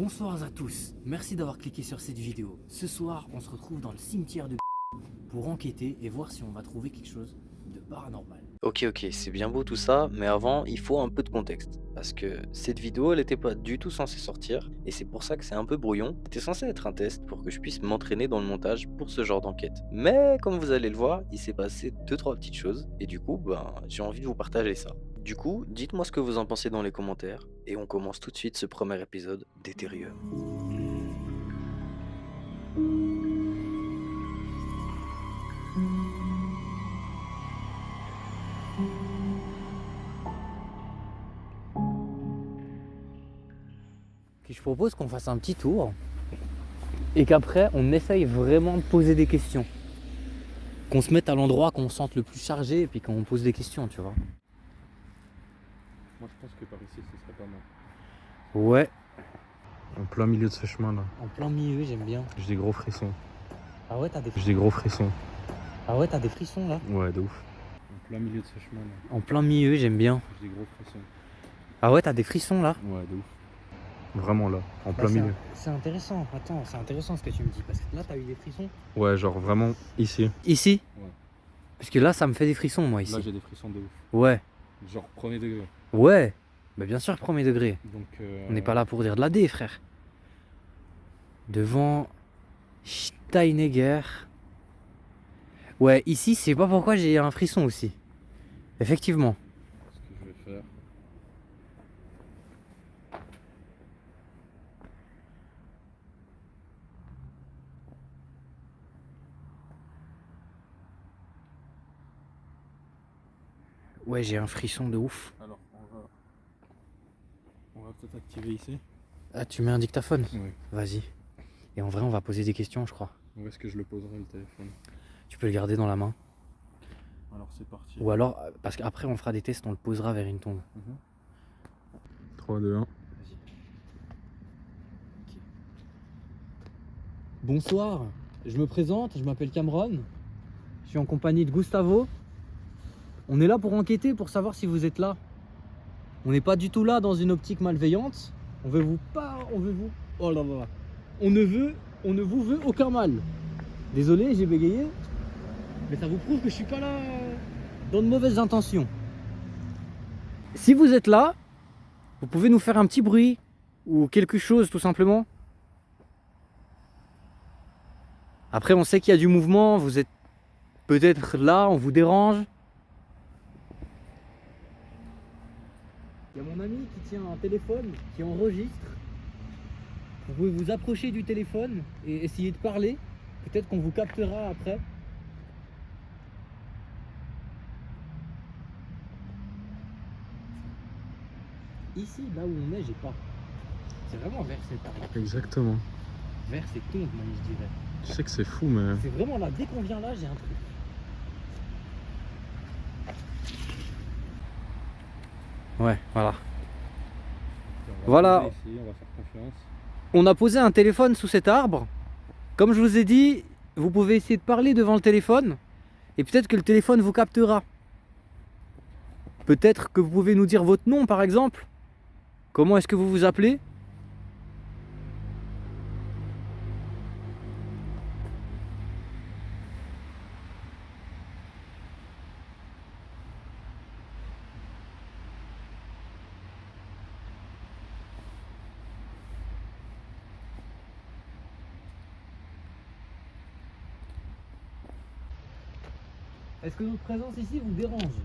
Bonsoir à tous, merci d'avoir cliqué sur cette vidéo. Ce soir, on se retrouve dans le cimetière de pour enquêter et voir si on va trouver quelque chose de paranormal. Ok, c'est bien beau tout ça, mais avant, il faut un peu de contexte. Parce que cette vidéo, elle n'était pas du tout censée sortir, et c'est pour ça que c'est un peu brouillon. C'était censé être un test pour que je puisse m'entraîner dans le montage pour ce genre d'enquête. Mais comme vous allez le voir, il s'est passé deux trois petites choses, et du coup, j'ai envie de vous partager ça. Du coup, dites-moi ce que vous en pensez dans les commentaires, et on commence tout de suite ce premier épisode d'Ethereum. Je propose qu'on fasse un petit tour et qu'après on essaye vraiment de poser des questions. Qu'on se mette à l'endroit qu'on se sente le plus chargé et puis qu'on pose des questions, tu vois. Moi je pense que par ici ce serait pas mal. Ouais, En plein milieu de ce chemin là. en plein milieu, j'aime bien. J'ai des gros frissons. Ah ouais, t'as des J'ai des gros frissons. frissons là. Ouais, de ouf. En plein milieu de ce chemin là. En plein milieu, j'aime bien. J'ai des gros frissons. Ah ouais, t'as des frissons là. Ouais, de ouf. Vraiment là, en plein Bah, milieu. c'est intéressant, attends, c'est intéressant ce que tu me dis parce que là t'as eu des frissons. Ouais, genre vraiment ici. Ici. Ouais. Parce que là ça me fait des frissons moi ici. Là j'ai des frissons de ouf. Ouais, Genre premier degré. ouais. Bah bien sûr, premier degré. Donc On n'est pas là pour dire de la D, frère. Devant Steinegger. Ouais, ici, c'est pas pourquoi j'ai un frisson aussi. Effectivement. ce que je vais faire. Ouais, j'ai un frisson de ouf. Alors on va peut-être activer ici. Ah, tu mets un dictaphone? Oui. Vas-y. Et en vrai, on va poser des questions, je crois. Où est-ce que je le poserai le téléphone? Tu peux le garder dans la main. Alors c'est parti. Ou alors, parce qu'après, on fera des tests, on le posera vers une tombe. 3, 2, 1. Bonsoir, je me présente, je m'appelle Cameron. Je suis en compagnie de Gustavo. On est là pour enquêter, pour savoir si vous êtes là. On n'est pas du tout là dans une optique malveillante. On veut vous pas, on veut vous. Oh là là. On ne vous veut aucun mal. Désolé, j'ai bégayé. Mais ça vous prouve que je suis pas là dans de mauvaises intentions. Si vous êtes là, vous pouvez nous faire un petit bruit ou quelque chose tout simplement. Après, on sait qu'il y a du mouvement, vous êtes peut-être là, on vous dérange. Il y a mon ami qui tient un téléphone, qui enregistre. Vous pouvez vous approcher du téléphone et essayer de parler. Peut-être qu'on vous captera après. Ici, là où on est, j'ai pas. C'est vraiment vers cette arbre. Exactement. Vers ces tombes, même, je dirais. Tu sais que c'est fou mais. C'est vraiment là, dès qu'on vient là, j'ai un truc. Ouais, voilà. Voilà. Ici, on va faire confiance. On a posé un téléphone sous cet arbre. Comme je vous ai dit, vous pouvez essayer de parler devant le téléphone. Et peut-être que le téléphone vous captera. Peut-être que vous pouvez nous dire votre nom, par exemple. Comment est-ce que vous vous appelez? Est-ce que notre présence ici vous dérange?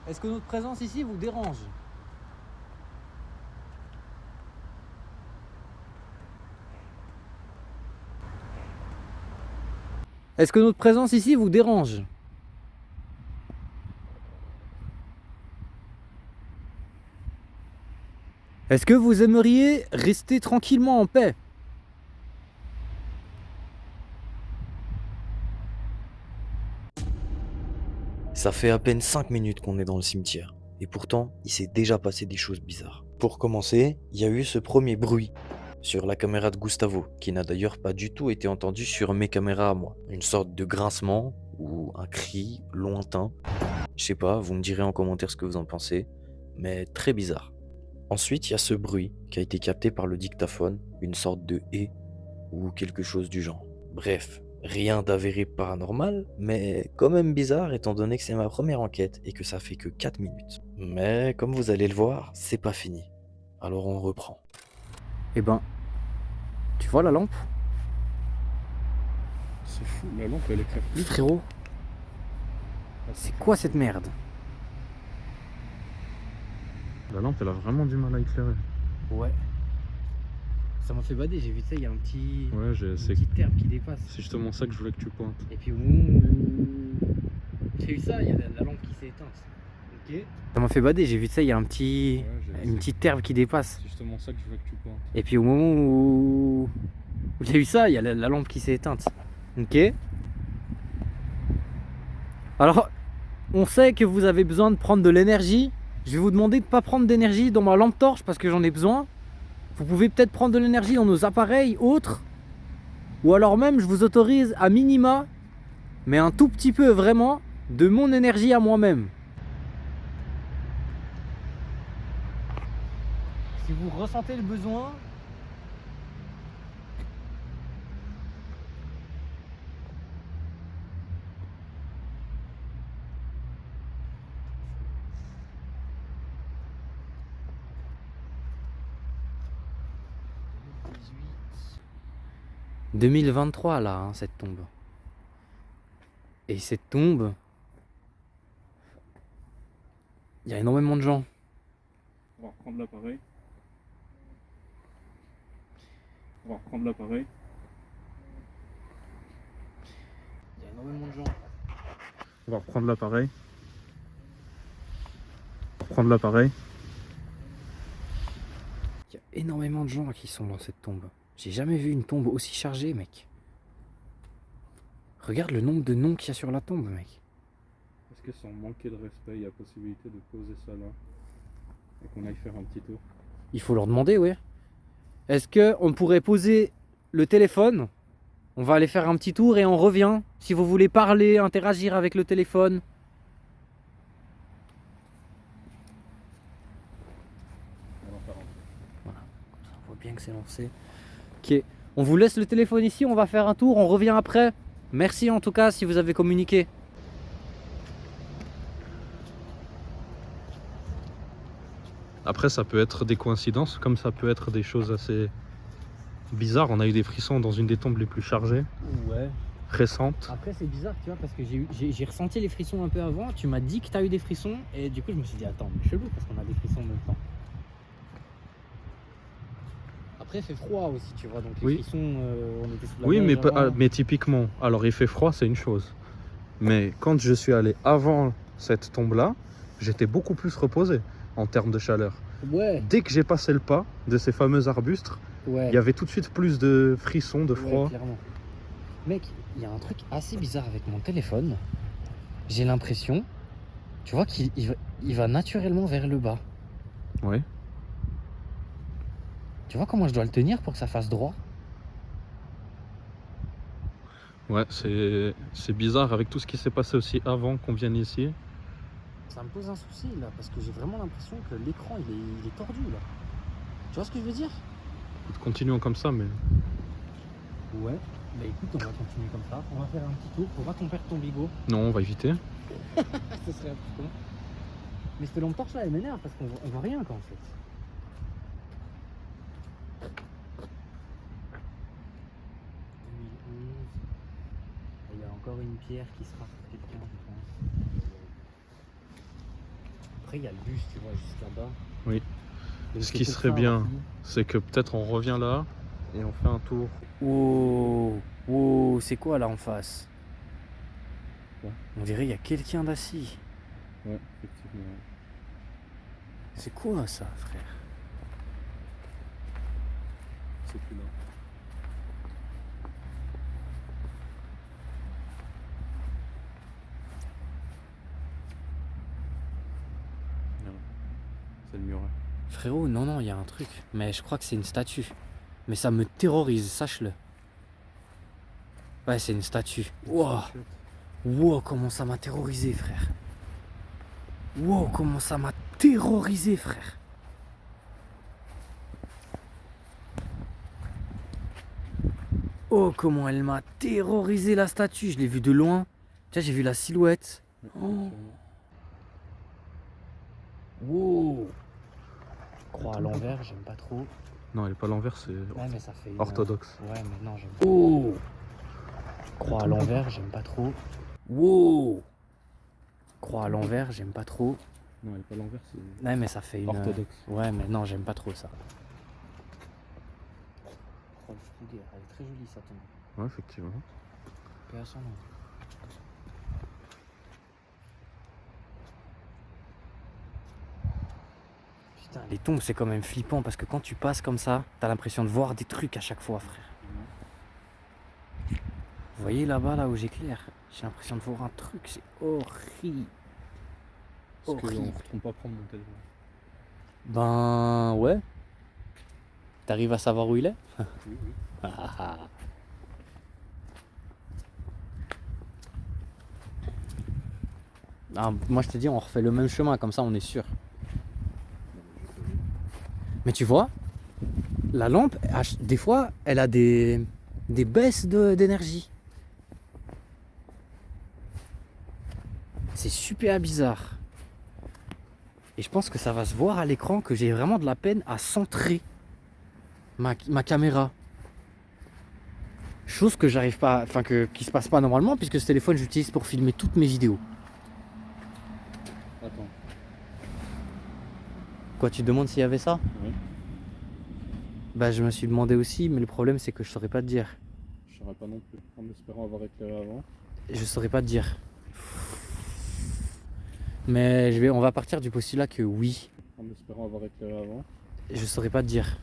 Est-ce que notre présence ici vous dérange? Est-ce que notre présence ici vous dérange? Est-ce que vous aimeriez rester tranquillement en paix? Ça fait à peine 5 minutes qu'on est dans le cimetière. Et pourtant, il s'est déjà passé des choses bizarres. Pour commencer, il y a eu ce premier bruit sur la caméra de Gustavo, qui n'a d'ailleurs pas du tout été entendu sur mes caméras à moi. Une sorte de grincement ou un cri lointain. Je sais pas, vous me direz en commentaire ce que vous en pensez, mais très bizarre. Ensuite, il y a ce bruit qui a été capté par le dictaphone, une sorte de et ou quelque chose du genre. Bref, rien d'avéré paranormal, mais quand même bizarre étant donné que c'est ma première enquête et que ça fait que 4 minutes. Mais comme vous allez le voir, c'est pas fini. Alors on reprend. Eh ben, tu vois la lampe? C'est fou, la lampe elle éclaire plus. Frérot, Ah, c'est quoi cette merde? La lampe elle a vraiment du mal à éclairer. Ouais. Ça m'a fait bader, j'ai vu ça, il y a un petit... Ouais, une c'est petite herbe qui dépasse. justement ça que je voulais que tu pointes. Et puis au moment où j'ai vu ça, il y a la lampe qui s'est éteinte. Ok. Ça m'a fait bader, j'ai vu ça, il y a un petit... Ouais, une petite herbe qui dépasse. C'est justement ça que je voulais que tu pointes. Et puis au moment où j'ai vu ça, il y a la lampe qui s'est éteinte. Ok. Alors, on sait que vous avez besoin de prendre de l'énergie. Je vais vous demander de ne pas prendre d'énergie dans ma lampe torche parce que j'en ai besoin. Vous pouvez peut-être prendre de l'énergie dans nos appareils autres. Ou alors même, je vous autorise à minima, mais un tout petit peu vraiment, de mon énergie à moi-même. Si vous ressentez le besoin, « 2023 là, hein, cette tombe. Et cette tombe, il y a énormément de gens. On va reprendre l'appareil. On va reprendre l'appareil. Il y a énormément de gens. On va reprendre l'appareil. Reprendre l'appareil. Il y a énormément de gens qui sont dans cette tombe. J'ai jamais vu une tombe aussi chargée, mec. Regarde le nombre de noms qu'il y a sur la tombe, mec. Est-ce que sans manquer de respect, il y a possibilité de poser ça là et qu'on aille faire un petit tour? Il faut leur demander, ouais. Est-ce qu'on pourrait poser le téléphone? On va aller faire un petit tour et on revient. Si vous voulez parler, interagir avec le téléphone. On va faire un tour. Voilà, comme ça on voit bien que c'est lancé. Ok, on vous laisse le téléphone ici, on va faire un tour, on revient après. Merci en tout cas si vous avez communiqué. Après, ça peut être des coïncidences, comme ça peut être des choses assez bizarres. On a eu des frissons dans une des tombes les plus chargées, Ouais. récentes. Après c'est bizarre, tu vois, parce que j'ai ressenti les frissons un peu avant. Tu m'as dit que tu as eu des frissons et du coup je me suis dit attends, mais chelou parce qu'on a des frissons en même temps. Après il fait froid aussi, tu vois, donc les Oui. frissons, on était sous la Oui, neige mais, avant. mais typiquement, alors il fait froid, c'est une chose. Mais quand je suis allé avant cette tombe-là, j'étais beaucoup plus reposé en termes de chaleur. Ouais, Dès que j'ai passé le pas de ces fameux arbustes, ouais. il y avait tout de suite plus de frissons, de Ouais, froid. clairement. Mec, il y a un truc assez bizarre avec mon téléphone. J'ai l'impression, tu vois, il va naturellement vers le bas. Ouais. Tu vois comment je dois le tenir pour que ça fasse droit? Ouais, c'est bizarre avec tout ce qui s'est passé aussi avant qu'on vienne ici. Ça me pose un souci là, parce que j'ai vraiment l'impression que l'écran il est tordu là. Tu vois ce que je veux dire? Continuons comme ça, mais Ouais. Bah écoute, on va continuer comme ça. On va faire un petit tour. Faut pas qu'on perde ton bigot. non, on va éviter. Ce serait un peu con. Mais cette lampe torche là, elle m'énerve parce qu'on voit rien quoi en fait. Il y a encore une pierre qui sera pour quelqu'un, je pense. Après, il y a le bus, tu vois, juste là-bas. Oui. Donc, Ce c'est qui pour serait ça, bien, aussi. c'est que peut-être on revient là et on fait un tour. Wow, wow, c'est quoi là en face? Quoi? On dirait il y a quelqu'un d'assis. Ouais, effectivement. C'est quoi ça, frère? C'est plus là. Non, c'est le muret. Frérot, non, non, il y a un truc. Mais je crois que c'est une statue. Mais ça me terrorise, sache-le. Ouais, c'est une statue. Wow, wow, comment ça m'a terrorisé, frère. Wow, comment ça m'a terrorisé, frère. Oh, comment elle m'a terrorisé la statue. Je l'ai vue de loin. Tu vois, j'ai vu la silhouette. Oh. Wow. Croix à l'envers, j'aime pas trop. Non, elle est pas à l'envers, c'est Ouais, mais ça fait une... orthodoxe. Ouais, mais non, j'aime pas. Oh. Croix à l'envers, j'aime pas trop. Wow. Croix à l'envers, j'aime pas trop. Non, elle est pas à l'envers, c'est Ouais, mais ça fait une... orthodoxe. Ouais, mais non, j'aime pas trop ça. Oh, elle est très jolie, ça tombe. Ouais, effectivement. Paix à son nom. Putain, les tombes, c'est quand même flippant parce que quand tu passes comme ça, t'as l'impression de voir des trucs à chaque fois, frère. Vous voyez là-bas, là où j'éclaire, j'ai l'impression de voir un truc, c'est horrible. Parce qu'on Horrible. ne retourne pas prendre mon téléphone. Ben ouais. T'arrives à savoir où il est? Oui, oui. Ah, moi je te dis, on refait le même chemin, comme ça on est sûr. Mais tu vois, la lampe, des fois, elle a des baisses d'énergie. C'est super bizarre. Et je pense que ça va se voir à l'écran que j'ai vraiment de la peine à centrer ma caméra. Chose que j'arrive pas, enfin qui se passe pas normalement puisque ce téléphone j'utilise pour filmer toutes mes vidéos. Attends. Quoi, tu te demandes s'il y avait ça? Oui. Bah je me suis demandé aussi, mais le problème c'est que je saurais pas te dire. Je saurais pas non plus, en espérant avoir éclairé avant. Je saurais pas te dire. Mais on va partir du postulat que oui. En espérant avoir éclairé avant. Je saurais pas te dire.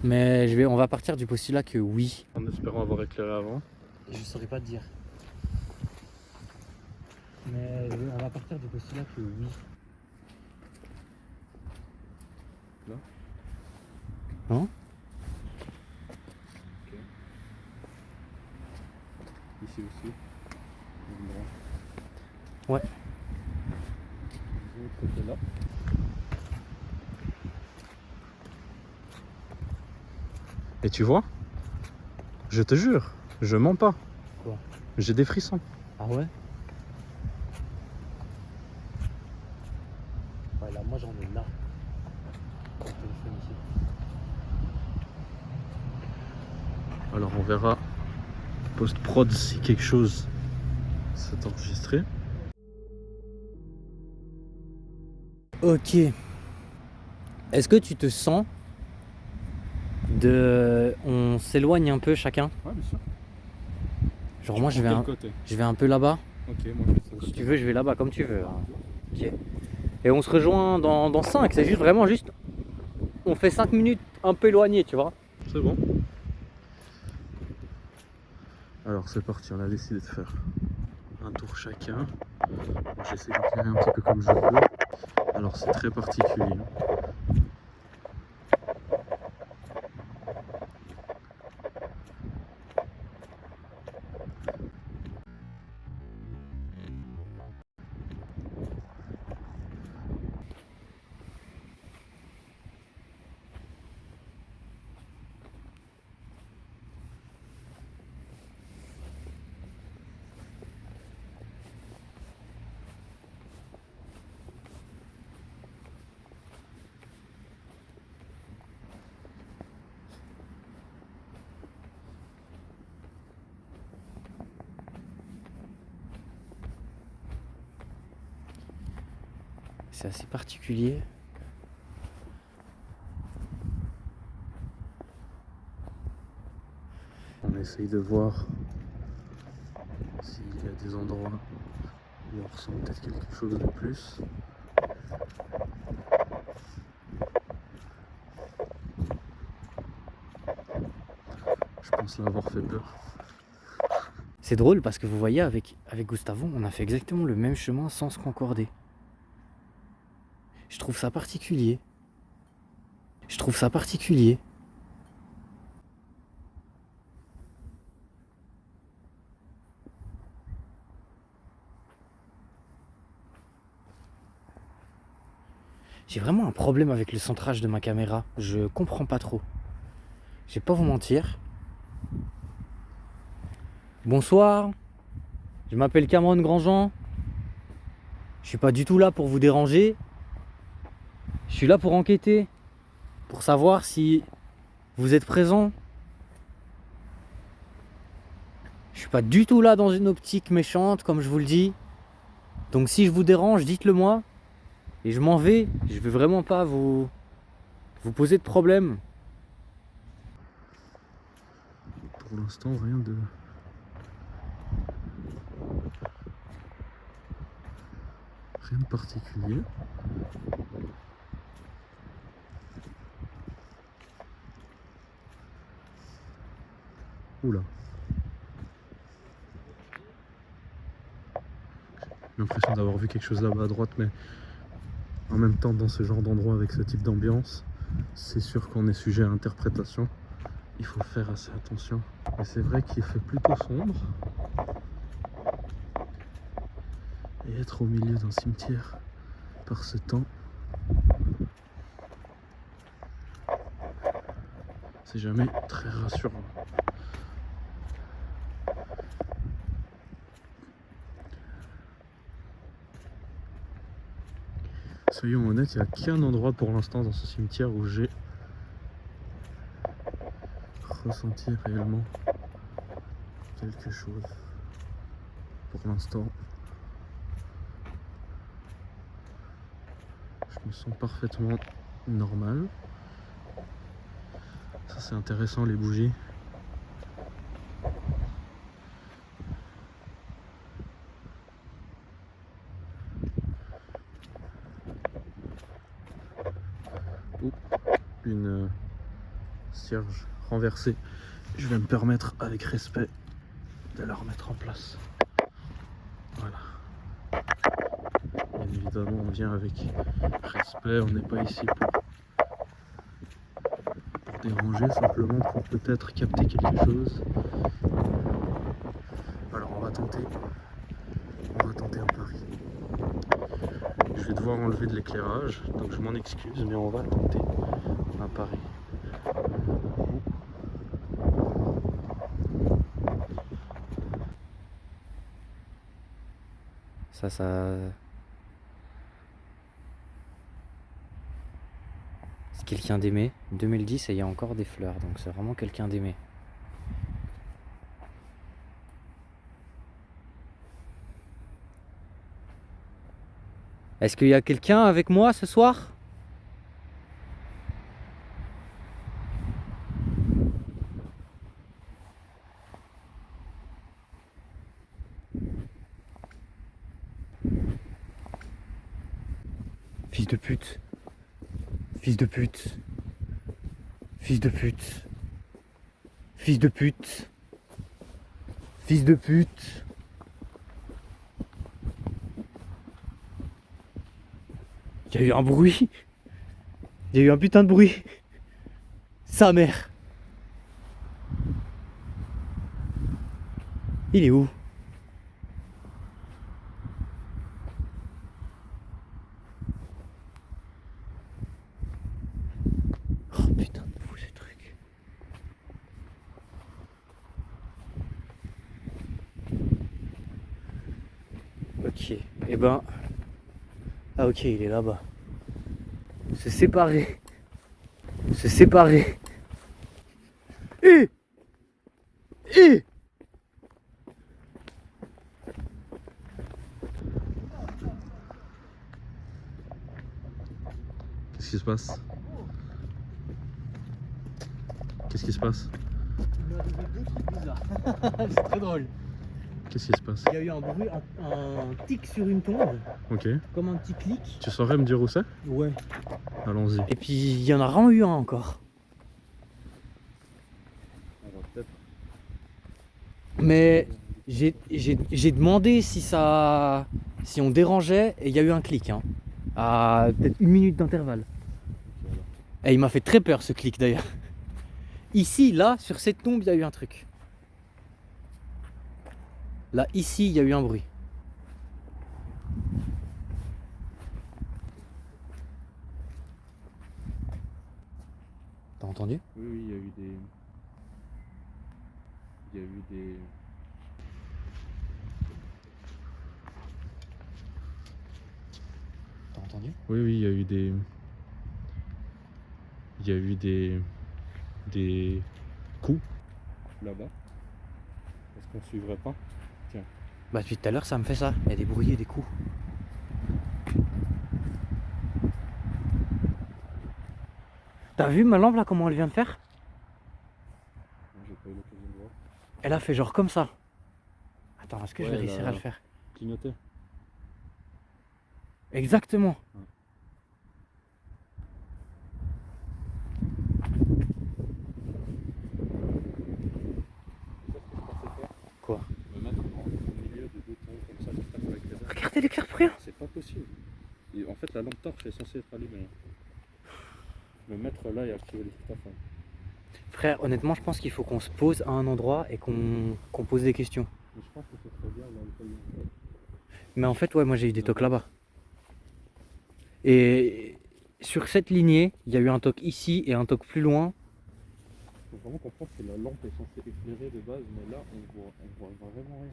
Mais on va partir du postulat que oui. En espérant avoir éclairé avant. Je saurais pas te dire. Mais on va partir du postulat que oui. Là? Non? Ok. Ici aussi. Ouais. De l'autre côté là. Et tu vois? Je te jure, je mens pas. Quoi? J'ai des frissons. Ah ouais? Ouais, là, moi j'en ai là. Le téléphone ici. Alors on verra post-prod si quelque chose s'est enregistré. Ok. Est-ce que tu te sens on s'éloigne un peu chacun? Ouais, bien sûr. Genre moi je vais côté. un peu là-bas. Ok, moi je vais Si tu veux, je vais là-bas comme tu veux. Hein. Ok. Et on se rejoint dans 5. C'est juste vraiment juste. On fait 5 minutes un peu éloigné, tu vois. C'est bon. Alors c'est parti, on a décidé de faire un tour chacun. J'essaie d'éclairer un petit peu comme je peux. Alors c'est très particulier. C'est assez particulier. On essaye de voir s'il y a des endroits où on ressent peut-être quelque chose de plus. Je pense l'avoir fait peur. C'est drôle parce que vous voyez, avec Gustavo, on a fait exactement le même chemin sans se concorder. Je trouve ça particulier. Je trouve ça particulier. J'ai vraiment un problème avec le centrage de ma caméra. Je comprends pas trop. Je vais pas vous mentir. Bonsoir. Je m'appelle Cameron Grandjean. Je suis pas du tout là pour vous déranger. Je suis là pour enquêter. Pour savoir si vous êtes présent. Je suis pas du tout là dans une optique méchante, comme je vous le dis. Donc si je vous dérange, dites-le moi. Et je m'en vais. Je vais vraiment pas vous poser de problème. Pour l'instant, rien de... Rien de particulier. Oula. J'ai l'impression d'avoir vu quelque chose là-bas à droite, mais en même temps, dans ce genre d'endroit avec ce type d'ambiance, c'est sûr qu'on est sujet à interprétation. Il faut faire assez attention. Et c'est vrai qu'il fait plutôt sombre. Et être au milieu d'un cimetière par ce temps, c'est jamais très rassurant. Soyons honnêtes, il n'y a qu'un endroit pour l'instant dans ce cimetière où j'ai ressenti réellement quelque chose. Pour l'instant, je me sens parfaitement normal. Ça c'est intéressant, les bougies. Ouh, une cierge renversée. Je vais me permettre avec respect de la remettre en place. Voilà. Bien évidemment, on vient avec respect, on n'est pas ici pour déranger, simplement pour peut-être capter quelque chose. Alors on va tenter un pari. Je vais devoir enlever de l'éclairage, donc je m'en excuse, mais on va tenter un pari. Ça... C'est quelqu'un d'aimé. 2010 et il y a encore des fleurs, donc c'est vraiment quelqu'un d'aimé. Est-ce qu'il y a quelqu'un avec moi ce soir ? Fils de pute. Fils de pute. Fils de pute. Fils de pute. Fils de pute. Il y a eu un bruit. Il y a eu un putain de bruit. Sa mère. Il est où ? Oh putain de fou ce truc. Ok, et ben... Ah ok, il est là-bas. Se séparer. Se séparer. Eh Qu'est-ce qui se passe? Qu'est-ce qui se passe? Il m'est arrivé deux trucs bizarres. C'est très drôle. Qu'est-ce qui se passe? Il y a eu un bruit, un tic sur une tombe, Ok. comme un petit clic. Tu saurais me dire où c'est? Ouais. Allons-y. Et puis il y en a vraiment eu un encore. Mais j'ai demandé si on dérangeait et il y a eu un clic, hein, à peut-être 1 minute d'intervalle. Et il m'a fait très peur ce clic d'ailleurs. Ici, là, sur cette tombe, il y a eu un truc. Là, ici, il y a eu un bruit. entendu? Oui, oui, il y a eu des... Il y a eu des... T'as entendu? Oui, oui, il y a eu des... Il y a eu des... Des coups là-bas. Est-ce qu'on suivrait pas? Tiens. Bah depuis tout à l'heure ça me fait ça, il y a des bruits et des coups. T'as vu ma lampe là comment elle vient de faire? J'ai pas eu l'occasion de voir. Elle a fait genre comme ça. Attends, est-ce que je vais Ouais, réussir là. à le faire? Clignoter. Exactement. Ouais. Quoi? Me mettre au milieu de deux tons comme ça, qui tapent avec les airs. Regardez l'éclair pour rien. C'est pas possible. Et en fait, la lampe torche est censée être allumée. Me mettre là et activer les dictaphones. Frère, honnêtement, je pense qu'il faut qu'on se pose à un endroit et qu'on pose des questions. Mais je pense que c'est trop bien là où il y a. Mais en fait, ouais, moi j'ai eu des tocs là-bas. Et sur cette lignée, il y a eu un toc ici et un toc plus loin. Il faut vraiment comprendre que la lampe est censée éclairer de base, mais là on voit vraiment rien.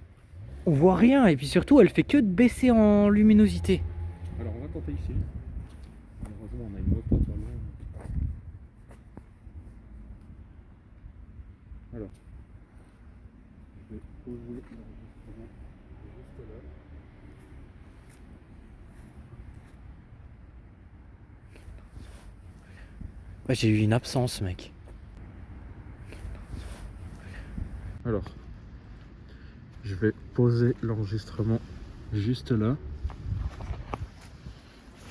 On voit rien et puis surtout, elle fait que de baisser en luminosité. Alors on va tenter ici. Malheureusement, on a une moto pas loin. Alors, je vais poser l'enregistrement juste là. Ouais, j'ai eu une absence, mec. Alors, je vais poser l'enregistrement juste là.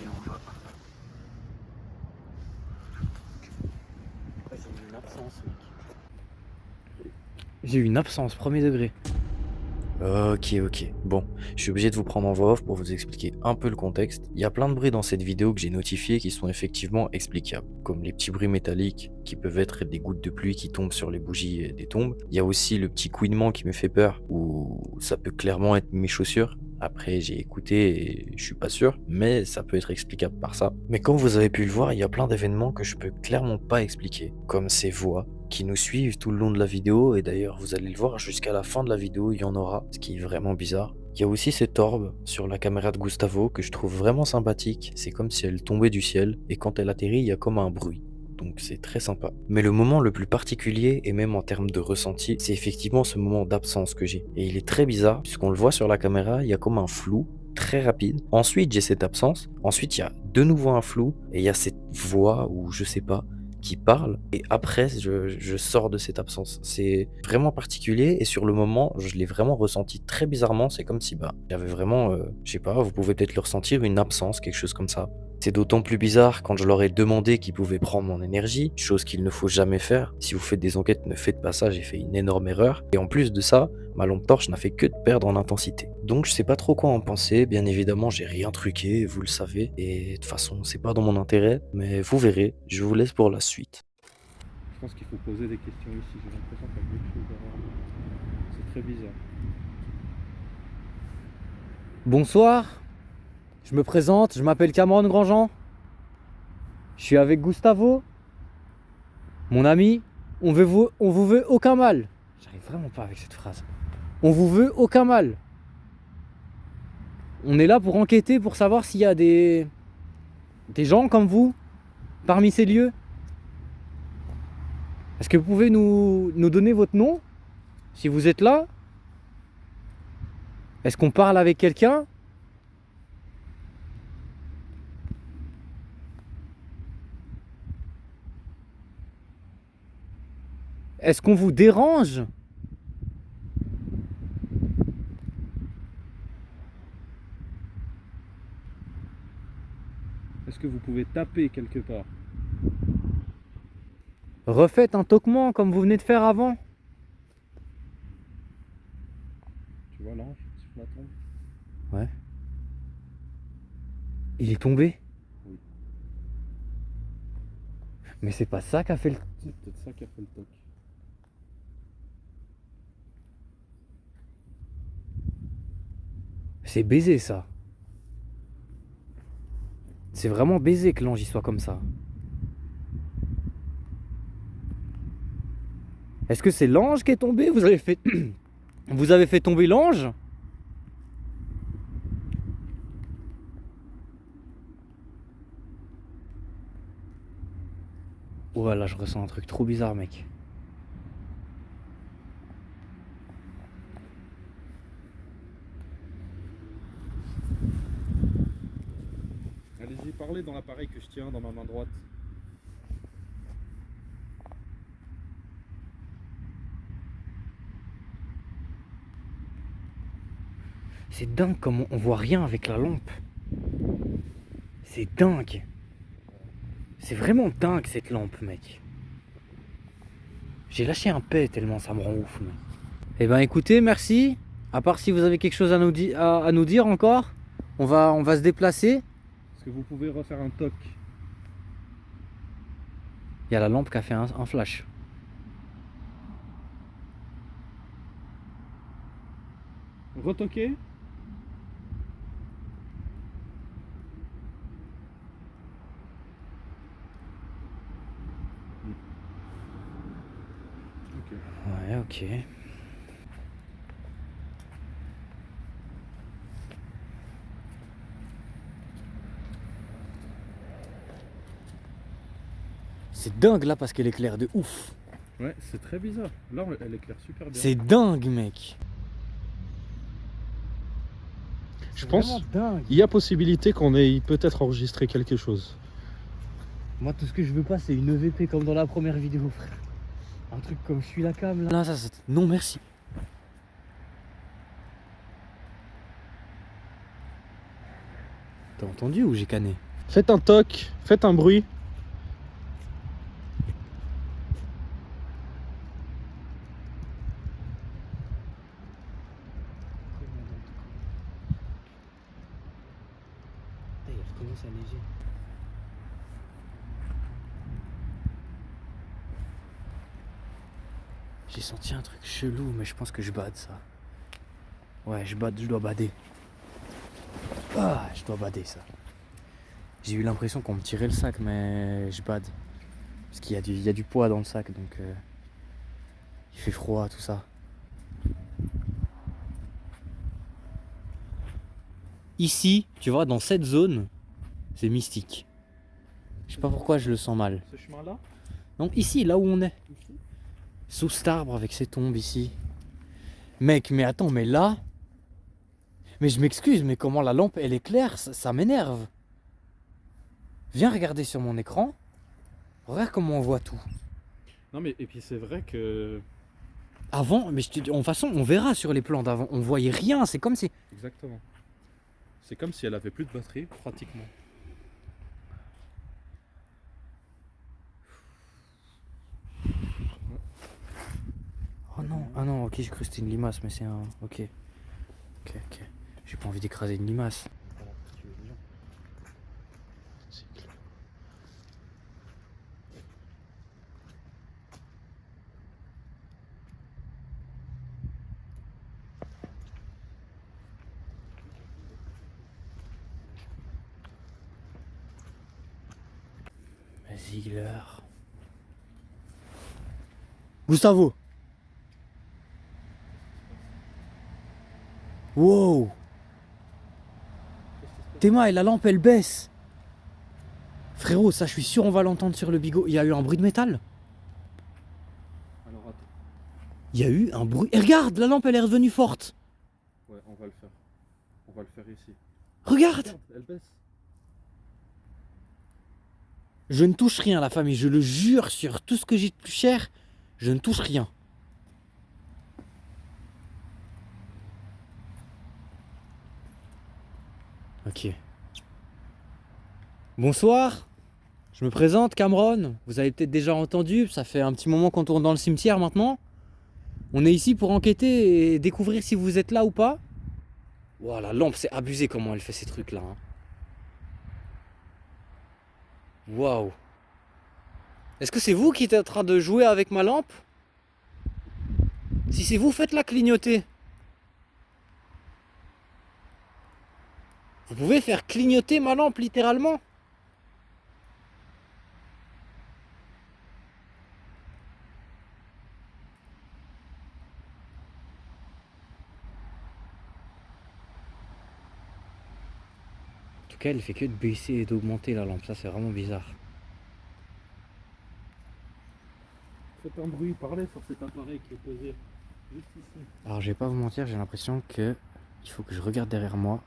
Et on va. Ouais, j'ai eu une absence, mec. J'ai eu une absence, premier degré. Ok, bon, je suis obligé de vous prendre en voix off pour vous expliquer un peu le contexte. Il y a plein de bruits dans cette vidéo que j'ai notifiés qui sont effectivement explicables, comme les petits bruits métalliques qui peuvent être des gouttes de pluie qui tombent sur les bougies des tombes. Il y a aussi le petit couinement qui me fait peur, ou ça peut clairement être mes chaussures. Après, j'ai écouté et je suis pas sûr, mais ça peut être explicable par ça. Mais comme vous avez pu le voir, il y a plein d'événements que je peux clairement pas expliquer, comme ces voix qui nous suivent tout le long de la vidéo, et d'ailleurs vous allez le voir jusqu'à la fin de la vidéo, il y en aura, ce qui est vraiment bizarre. Il y a aussi cette orbe sur la caméra de Gustavo que je trouve vraiment sympathique, c'est comme si elle tombait du ciel, et quand elle atterrit, il y a comme un bruit. Donc c'est très sympa. Mais le moment le plus particulier, et même en termes de ressenti, c'est effectivement ce moment d'absence que j'ai. Et il est très bizarre, puisqu'on le voit sur la caméra, il y a comme un flou très rapide. Ensuite j'ai cette absence, ensuite il y a de nouveau un flou, et il y a cette voix, ou je sais pas, qui parle, et après je sors de cette absence. C'est vraiment particulier, et sur le moment, je l'ai vraiment ressenti très bizarrement. C'est comme si il y avait vraiment, je sais pas, vous pouvez peut-être le ressentir, une absence, quelque chose comme ça. C'est d'autant plus bizarre quand je leur ai demandé qu'ils pouvaient prendre mon énergie, chose qu'il ne faut jamais faire. Si vous faites des enquêtes, ne faites pas ça, j'ai fait une énorme erreur. Et en plus de ça, ma lampe torche n'a fait que de perdre en intensité. Donc je sais pas trop quoi en penser, bien évidemment j'ai rien truqué, vous le savez, et de toute façon c'est pas dans mon intérêt, mais vous verrez, je vous laisse pour la suite. Je pense qu'il faut poser des questions ici. J'ai l'impression qu'il y a quelque chose derrière moi. C'est très bizarre. Bonsoir, je me présente, je m'appelle Cameron Grandjean. Je suis avec Gustavo, mon ami. On vous veut aucun mal. J'arrive vraiment pas avec cette phrase. On vous veut aucun mal. On est là pour enquêter, pour savoir s'il y a des gens comme vous parmi ces lieux. Est-ce que vous pouvez nous donner votre nom, si vous êtes là? Est-ce qu'on parle avec quelqu'un? Est-ce qu'on vous dérange? Est-ce que vous pouvez taper quelque part? Refaites un toquement comme vous venez de faire avant. Tu vois l'ange sur la tombe? Ouais. Il est tombé? Oui. Mais c'est pas ça qu'a fait le... C'est peut-être ça qui a fait le toc. C'est baisé ça. C'est vraiment baisé que l'ange y soit comme ça. Est-ce que c'est l'ange qui est tombé? Vous avez fait... Vous avez fait tomber l'ange? Voilà, je ressens un truc trop bizarre, mec. Allez-y, parlez dans l'appareil que je tiens dans ma main droite. C'est dingue comme on voit rien avec la lampe. C'est dingue. C'est vraiment dingue cette lampe, mec. J'ai lâché un pet tellement ça me rend ouf, mec. Eh ben écoutez, merci. À part si vous avez quelque chose à nous dire encore, on va se déplacer. Est-ce que vous pouvez refaire un toc? Il y a la lampe qui a fait un flash. Retoquer? Ok. Ouais, ok. C'est dingue là parce qu'elle éclaire de ouf. Ouais, c'est très bizarre. Là, elle éclaire super bien. C'est dingue, mec. Je pense Vraiment dingue. il y a possibilité qu'on ait peut-être enregistré quelque chose. Moi, tout ce que je veux pas, c'est une EVP comme dans la première vidéo, frère. Un truc comme je suis la cam là. Là, ça, c'est... Non, merci. T'as entendu ou j'ai canné? Faites un toc, faites un bruit. Il recommence à neiger. J'ai senti un truc chelou, mais je pense que je bade ça. Ouais, je dois bader. Ah, je dois bader ça. J'ai eu l'impression qu'on me tirait le sac, mais je bade. Parce qu'il y a du poids dans le sac, donc il fait froid, tout ça. Ici, tu vois, dans cette zone, c'est mystique. Je sais pas pourquoi je le sens mal. Ce chemin-là? Donc ici, là où on est. Ici? Sous cet arbre avec ses tombes ici. Mec, mais attends, mais là... Mais je m'excuse, mais comment la lampe, elle éclaire, ça m'énerve. Viens regarder sur mon écran. Regarde comment on voit tout. Non mais, et puis c'est vrai que... Avant, mais je te dis, de toute façon, on verra sur les plans d'avant. On voyait rien, c'est comme si... Exactement. C'est comme si elle avait plus de batterie, pratiquement. Oh non, ah non, ok, j'ai cru que c'était une limace, mais c'est un... Ok. Ok, ok. J'ai pas envie d'écraser une limace. Ziegler. Gustavo. Wow. Théma et la lampe elle baisse. Frérot, ça je suis sûr on va l'entendre sur le bigot. Il y a eu un bruit de métal. Alors attends. Il y a eu un bruit. Et regarde, la lampe elle est revenue forte. Ouais, on va le faire. On va le faire ici. Regarde. Elle baisse. Je ne touche rien, la famille. Je le jure sur tout ce que j'ai de plus cher. Je ne touche rien. Ok. Bonsoir. Je me présente, Cameron. Vous avez peut-être déjà entendu. Ça fait un petit moment qu'on tourne dans le cimetière maintenant. On est ici pour enquêter et découvrir si vous êtes là ou pas. Wow, la lampe, c'est abusé comment elle fait ces trucs-là. Hein. Waouh. Est-ce que c'est vous qui êtes en train de jouer avec ma lampe? Si c'est vous, faites-la clignoter. Vous pouvez faire clignoter ma lampe littéralement. cas, elle fait que de baisser et d'augmenter la lampe. Ça, c'est vraiment bizarre. Faites un bruit, parlez sur cet appareil qui est posé juste ici. Alors, je vais pas vous mentir, j'ai l'impression que il faut que je regarde derrière moi.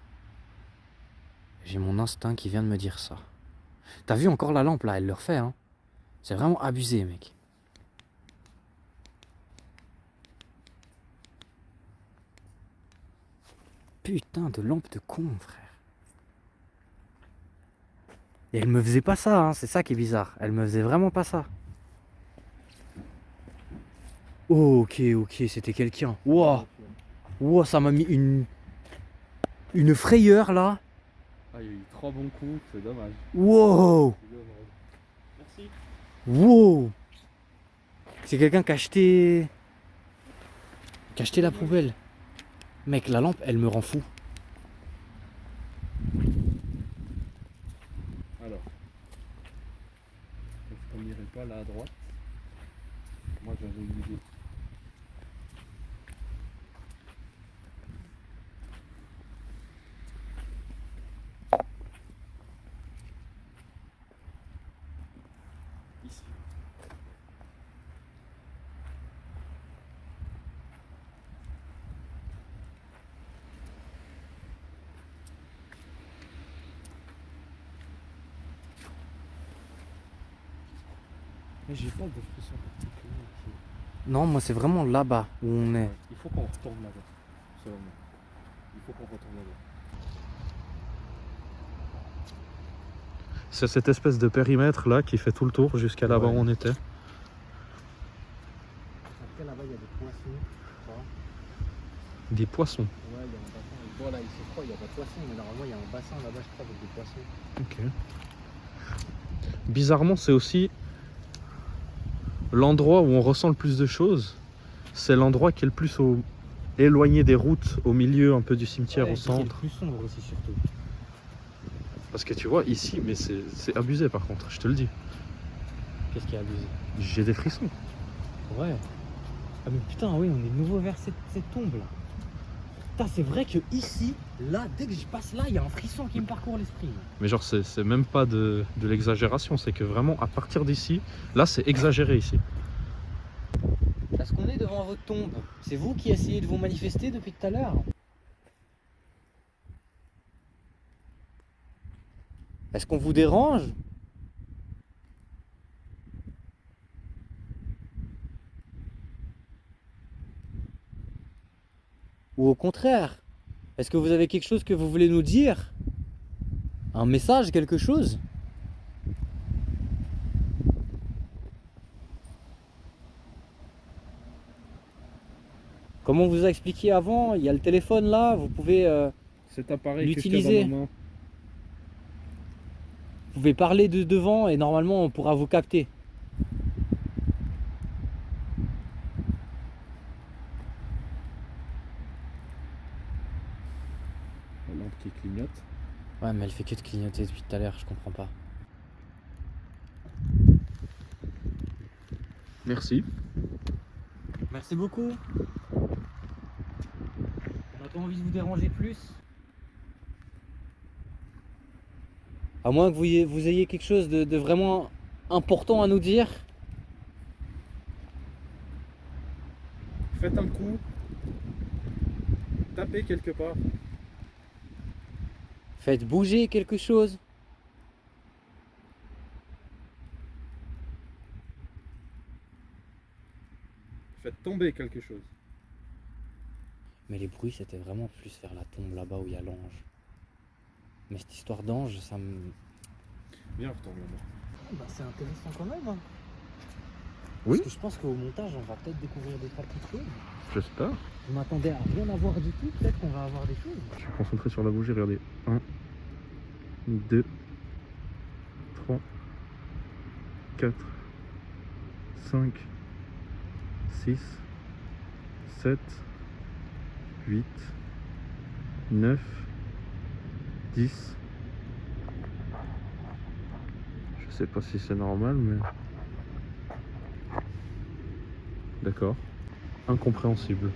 J'ai mon instinct qui vient de me dire ça. T'as vu encore la lampe là, elle le refait, hein. C'est vraiment abusé, mec. Putain de lampe de con, frère. Et elle me faisait pas ça, hein. C'est ça qui est bizarre. Elle me faisait vraiment pas ça. Oh, ok, c'était quelqu'un. Wow. Wow, ça m'a mis une frayeur là. Ah, il y a eu 3 bons coups, c'est dommage. Wow. C'est dommage. Merci. Wow. C'est quelqu'un qui a acheté la poubelle. Mec, la lampe, elle me rend fou. Alors, est-ce qu'on n'irait pas là à droite? Moi j'avais une idée. Ici. Mais j'ai pas de pression particulière ici. Non, moi c'est vraiment là-bas où on est. Ouais, il faut qu'on retourne là-bas, selon moi. Il faut qu'on retourne là-bas. C'est cette espèce de périmètre là qui fait tout le tour jusqu'à là-bas où on était. Après là-bas il y a des poissons. Des poissons. Ouais, il y a un bassin. Bon là il se croit, il n'y a pas de poissons, mais normalement il y a un bassin là-bas je crois avec des poissons. Ok. Bizarrement, c'est aussi l'endroit où on ressent le plus de choses. C'est l'endroit qui est le plus éloigné des routes, au milieu un peu du cimetière, Ouais, au et puis c'est le centre. plus sombre aussi surtout. Parce que tu vois, ici, mais c'est abusé par contre, je te le dis. Qu'est-ce qui est abusé? J'ai des frissons. Ouais. Ah mais putain oui, on est de nouveau vers cette tombe là. Putain, c'est vrai que ici, là, dès que je passe là, il y a un frisson qui me parcourt l'esprit. Mais genre, c'est même pas de l'exagération, c'est que vraiment, à partir d'ici, là, c'est exagéré ici. Est-ce qu'on est devant votre tombe? C'est vous qui essayez de vous manifester depuis tout à l'heure? Est-ce qu'on vous dérange? Ou au contraire, est-ce que vous avez quelque chose que vous voulez nous dire? Un message, quelque chose? Comme on vous a expliqué avant, il y a le téléphone là, vous pouvez, Cet appareil L'utiliser. Vous pouvez parler de devant et normalement on pourra vous capter. La lampe qui clignote. Ouais mais elle fait que de clignoter depuis tout à l'heure, je comprends pas. Merci. Merci beaucoup. On n'a pas envie de vous déranger plus. À moins que vous ayez quelque chose de vraiment important à nous dire. Faites un coup. Tapez quelque part. Faites bouger quelque chose. Faites tomber quelque chose. Mais les bruits c'était vraiment plus vers la tombe là-bas où il y a l'ange. Mais cette histoire d'ange, ça me... Viens, retourne là-bas. Bah, c'est intéressant quand même. Hein. Oui. Parce que je pense qu'au montage, on va peut-être découvrir deux, trois petites choses. J'espère. Je m'attendais à rien avoir du tout. Peut-être qu'on va avoir des choses. Je suis concentré sur la bougie, regardez. 1, 2, 3, 4, 5, 6, 7, 8, 9, 10. Je sais pas si c'est normal, mais... D'accord. Incompréhensible.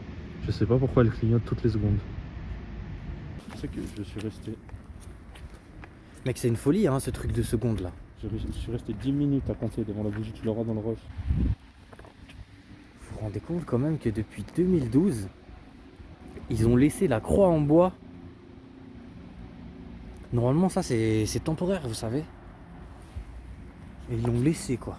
Je sais pas pourquoi elle clignote toutes les secondes. Tu sais que je suis resté Mec, c'est une folie, hein, ce truc de seconde là. Je suis resté 10 minutes à compter devant la bougie, tu l'auras dans le rush. Vous vous rendez compte quand même que depuis 2012, ils ont laissé la croix en bois. Normalement, ça c'est temporaire, vous savez. Et ils l'ont laissé quoi.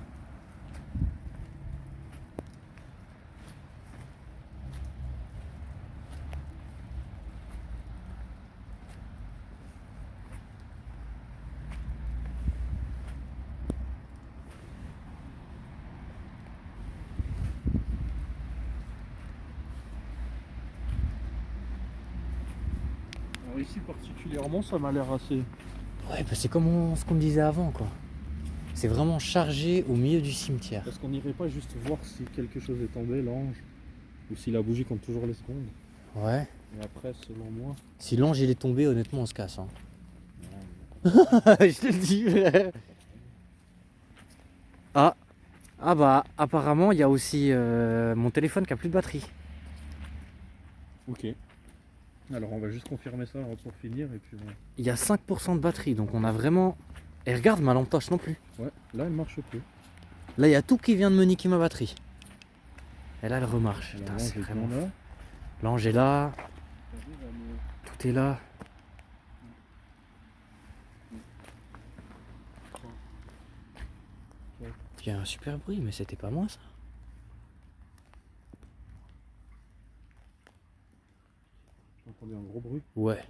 Alors ici particulièrement, ça m'a l'air assez... Ouais, bah c'est comme ce qu'on disait avant quoi. C'est vraiment chargé au milieu du cimetière. Parce qu'on n'irait pas juste voir si quelque chose est tombé, l'ange, ou si la bougie compte toujours les secondes. Ouais. Et après, selon moi... Si l'ange il est tombé, honnêtement on se casse. Hein. Je te le dis. Ah bah apparemment il y a aussi mon téléphone qui a plus de batterie. Ok. Alors on va juste confirmer ça pour finir et puis... Il y a 5% de batterie donc on a vraiment... Et regarde ma lampe torche non plus. Ouais, là elle marche plus. Là il y a tout qui vient de me niquer ma batterie. Et là elle remarche. Alors, Putain, l'ange c'est est vraiment... bien là. L'ange est là, tout est là. Il y a un super bruit mais c'était pas moi ça. J'ai entendu un gros bruit. Ouais.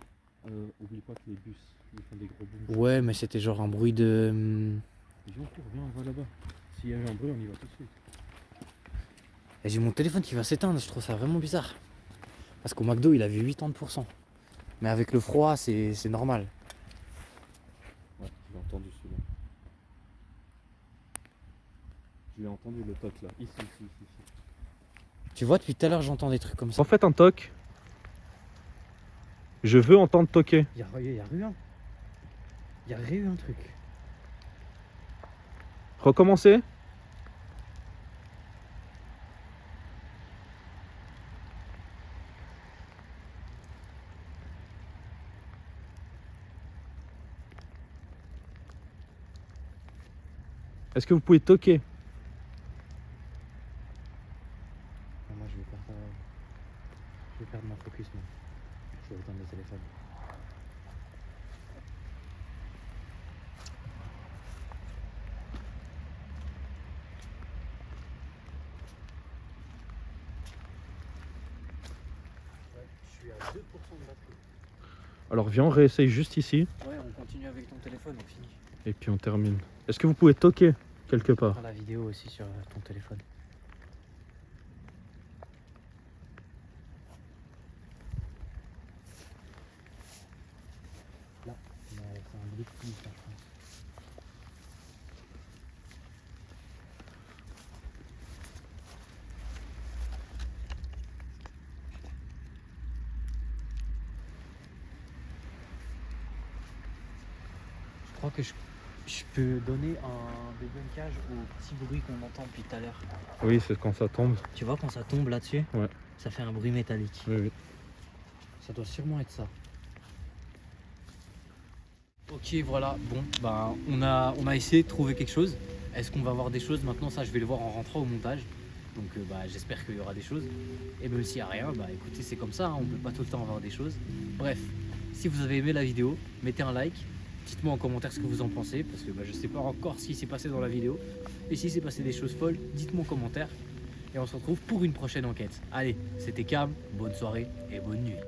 Oublie pas que les bus, ils font des gros bruits. Ouais mais c'était genre un bruit de... Viens, on court, viens, on va là-bas. S'il y a eu un bruit, on y va tout de suite. Et j'ai mon téléphone qui va s'éteindre, je trouve ça vraiment bizarre. Parce qu'au McDo il avait 80%. Mais avec le froid c'est normal. Ouais, je l'ai entendu celui-là. Je l'ai entendu le toc là. Ici. Tu vois depuis tout à l'heure j'entends des trucs comme ça. En fait un toc. Je veux entendre toquer. Il y a rien. Il y a rien eu un truc. Recommencer. Est-ce que vous pouvez toquer? Moi je vais perdre mon focus moi. Je vais éteindre le téléphone. Ouais, je suis à 2% de batterie. Alors viens, on réessaye juste ici. Ouais, on continue avec ton téléphone, on finit. Et puis on termine. Est-ce que vous pouvez toquer quelque part? Prends la vidéo aussi sur ton téléphone. Là, c'est un bruit de pluie, ça, je pense. Je crois que je peux donner un débunkage au petit bruit qu'on entend depuis tout à l'heure. Oui, c'est quand ça tombe. Tu vois quand ça tombe là-dessus, Ouais. ça fait un bruit métallique. Oui. Ça doit sûrement être ça. Ok, voilà, bon, bah on a essayé de trouver quelque chose. Est-ce qu'on va voir des choses maintenant? Ça je vais le voir en rentrant au montage. Donc bah, j'espère qu'il y aura des choses. Et même s'il n'y a rien, bah écoutez, c'est comme ça, hein, on peut pas tout le temps avoir des choses. Bref, si vous avez aimé la vidéo, mettez un like. Dites-moi en commentaire ce que vous en pensez, parce que bah, je sais pas encore ce qui s'est passé dans la vidéo. Et si s'est passé des choses folles, dites-moi en commentaire. Et on se retrouve pour une prochaine enquête. Allez, c'était Cam, bonne soirée et bonne nuit.